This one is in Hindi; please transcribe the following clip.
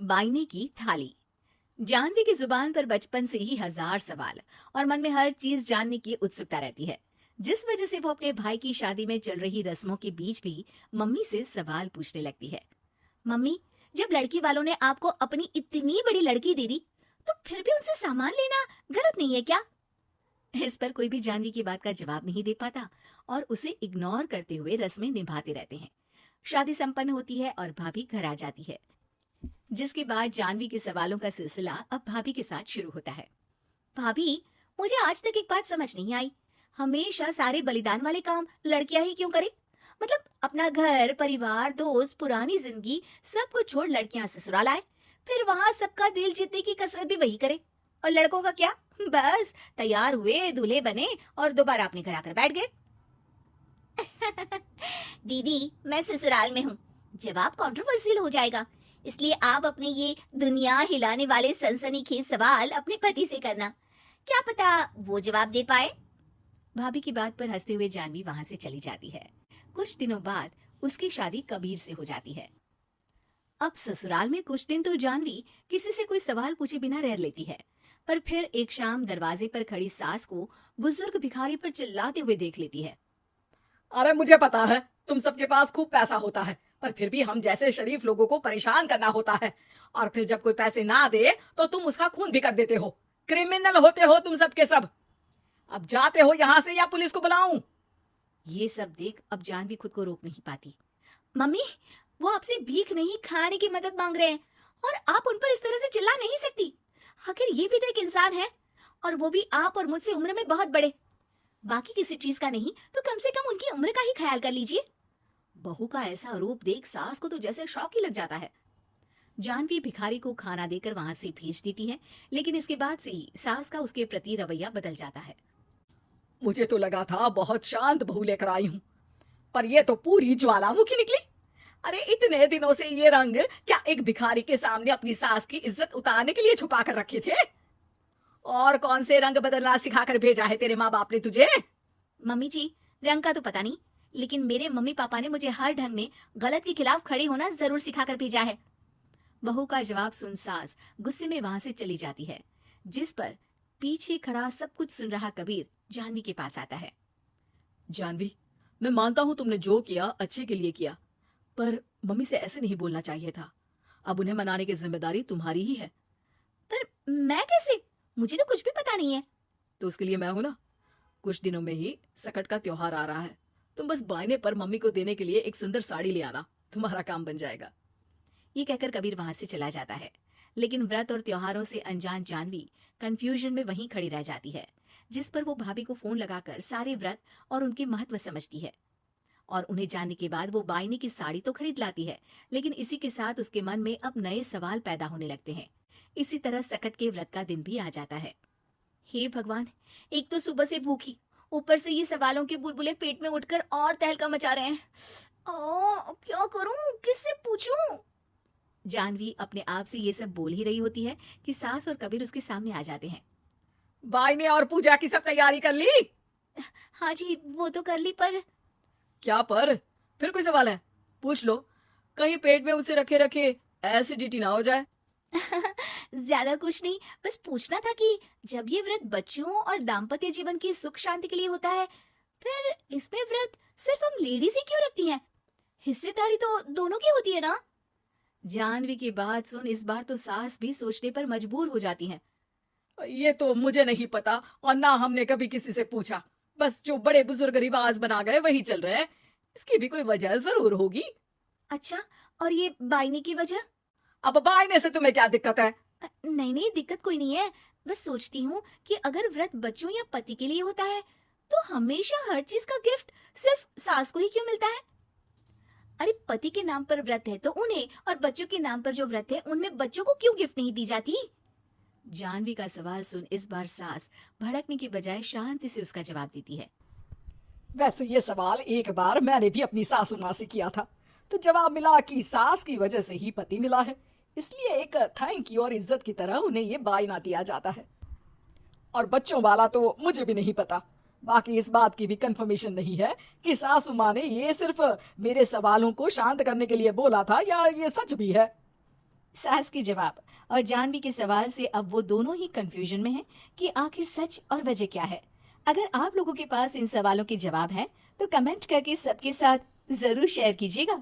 बाइने की थाली। जानवी की जुबान पर बचपन से ही हजार सवाल और मन में हर चीज जानने की उत्सुकता रहती है, जिस वजह से वो अपने भाई की शादी में चल रही रस्मों के बीच भी मम्मी से सवाल पूछने लगती है। मम्मी, जब लड़की वालों ने आपको अपनी इतनी बड़ी लड़की दे दी, तो फिर भी उनसे सामान लेना गलत नहीं है क्या? इस पर कोई भी जानवी की बात का जवाब नहीं दे पाता और उसे इग्नोर करते हुए रस्में निभाते रहते हैं। शादी संपन्न होती है और भाभी घर आ जाती है, जिसके बाद जानवी के सवालों का सिलसिला अब भाभी के साथ शुरू होता है। भाभी, मुझे आज तक एक बात समझ नहीं आई, हमेशा सारे बलिदान वाले काम लड़कियां ही क्यों करे? मतलब अपना घर, परिवार, दोस्त, पुरानी जिंदगी सब कुछ छोड़ लड़कियां ससुराल आए, फिर वहां सबका दिल जीतने की कसरत भी वही करे, और लड़कों का क्या? बस तैयार हुए, दूल्हे बने और दोबारा अपने घर आकर बैठ गए। दीदी, मैं ससुराल में हूँ, जवाब कंट्रोवर्शियल हो जाएगा, इसलिए आप अपने ये दुनिया हिलाने वाले सनसनीखेज सवाल अपने पति से करना, क्या पता वो जवाब दे पाए। भाभी की बात पर हंसते हुए जानवी वहां से चली जाती है। कुछ दिनों बाद उसकी शादी कबीर से हो जाती है। अब ससुराल में कुछ दिन तो जानवी किसी से कोई सवाल पूछे बिना रह लेती है, पर फिर एक शाम दरवाजे पर खड़ी सास को बुजुर्ग भिखारी पर चिल्लाते हुए देख लेती है। अरे मुझे पता है तुम सबके पास खूब पैसा होता है, पर फिर भी हम जैसे शरीफ लोगों को परेशान करना होता है, और फिर जब कोई पैसे ना दे तो तुम उसका खून भी कर देते हो। क्रिमिनल होते हो तुम सब के सब। अब जाते हो यहाँ से या पुलिस को बुलाऊं? ये सब देख अब जानवी खुद को रोक नहीं पाती। मम्मी, वो आपसे भीख नहीं, खाने की मदद मांग रहे हैं और आप उन पर इस तरह से चिल्ला नहीं सकती। आखिर ये भी तो एक इंसान है, और वो भी आप और मुझसे उम्र में बहुत बड़े। बाकी किसी चीज का नहीं तो कम से कम उनकी उम्र का ही ख्याल कर लीजिए। बहू का ऐसा रूप देख सास को तो जैसे शौक ही लग जाता है। जानवी भिखारी को खाना देकर वहां से भेज देती है, लेकिन इसके बाद से ही सास का उसके प्रति रवैया बदल जाता है। मुझे तो लगा था बहुत शांत बहू लेकर आई हूँ, पर ये तो पूरी ज्वालामुखी निकली। अरे इतने दिनों से ये रंग क्या एक भिखारी के सामने अपनी सास की इज्जत उतारने के लिए छुपा कर रखे थे? और कौन से रंग बदलना सिखाकर भेजा है तेरे माँ बाप ने तुझे? मम्मी जी, रंग का तो पता नहीं, लेकिन मेरे मम्मी पापा ने मुझे हर ढंग में गलत के खिलाफ खड़े होना जरूर सिखाकर भेजा है। बहू का जवाब सुन सास गुस्से में वहां से चली जाती है, जिस पर पीछे खड़ा सब कुछ सुन रहा कबीर जानवी के पास आता है। जानवी, मैं मानता हूँ तुमने जो किया अच्छे के लिए किया, पर मम्मी से ऐसे नहीं बोलना चाहिए था। अब उन्हें मनाने की जिम्मेदारी तुम्हारी ही है। पर मैं कैसे? मुझे तो कुछ भी पता नहीं है। तो उसके लिए मैं हूं ना। कुछ दिनों में ही सकट का त्योहार आ रहा है, तुम बस बायने पर मम्मी को देने के लिए एक सुंदर साड़ी ले आना, तुम्हारा काम बन जाएगा। ये कहकर कबीर वहां से चला जाता है, लेकिन व्रत और त्योहारों से अनजान जानवी कंफ्यूजन में वहीं खड़ी रह जाती है, जिस पर वो भाभी को फोन लगाकर सारे व्रत और उनके महत्व समझती है। और उन्हें जानने के बाद वो बाइने की साड़ी तो खरीद लाती है, लेकिन इसी के साथ उसके मन में अब नए सवाल पैदा होने लगते हैं। इसी तरह सकट के व्रत का दिन भी आ जाता है। हे भगवान, एक तो सुबह से भूखी, ऊपर से ये सवालों के बुलबुले पेट में उठकर और तहलका मचा रहे हैं। अब क्या करूं, किससे पूछूं? जानवी अपने आप से ये सब बोल ही रही होती है कि सास और कबीर उसके सामने आ जाते हैं। बायने और पूजा की सब तैयारी कर ली? हाँ जी, वो तो कर ली, पर क्या पर? फिर कोई सवाल है? पूछ लो, कहीं पेट में उसे रखे रखे एसिडिटी ना हो जाए। ज्यादा कुछ नहीं, बस पूछना था कि जब ये व्रत बच्चों और दाम्पत्य जीवन की सुख शांति के लिए होता है, फिर इसमें व्रत सिर्फ हम लेडीज ही क्यों रखती हैं? हिस्सेदारी तो दोनों की होती है ना? जानवी की बात सुन इस बार तो सास भी सोचने पर मजबूर हो जाती हैं। ये तो मुझे नहीं पता, और ना हमने कभी किसी से पूछा। बस जो बड़े बुजुर्ग रिवाज बना गए वही चल रहे हैं। इसकी भी कोई वजह जरूर होगी। अच्छा, और ये बाइने की वजह? अब बायने से तुम्हें क्या दिक्कत है? नहीं नहीं, दिक्कत कोई नहीं है, बस सोचती हूँ कि अगर व्रत बच्चों या पति के लिए होता है, तो हमेशा हर चीज का गिफ्ट सिर्फ सास को ही क्यों मिलता है? अरे पति के नाम पर व्रत है तो उन्हें, और बच्चों के नाम पर जो व्रत है उनमें बच्चों को क्यों गिफ्ट नहीं दी जाती? जानवी का सवाल सुन इस बार सास भड़कने की बजाय शांति से उसका जवाब देती है। वैसे ये सवाल एक बार मैंने भी अपनी सासू माँ से किया था, तो जवाब मिला कि सास की वजह से ही पति मिला है, इसलिए एक थैंक यू और इज्जत की तरह उन्हें ये बायना दिया जाता है। और बच्चों वाला तो मुझे भी नहीं पता। बाकी इस बात की भी कंफर्मेशन नहीं है कि सासू माँ ने ये सिर्फ मेरे सवालों को शांत करने के लिए बोला था या ये सच भी है। सास के जवाब और जानवी के सवाल से अब वो दोनों ही कंफ्यूजन में हैं कि आखिर सच और वजह क्या है। अगर आप लोगों के पास इन सवालों के जवाब हैं तो कमेंट करके सबके साथ जरूर शेयर कीजिएगा।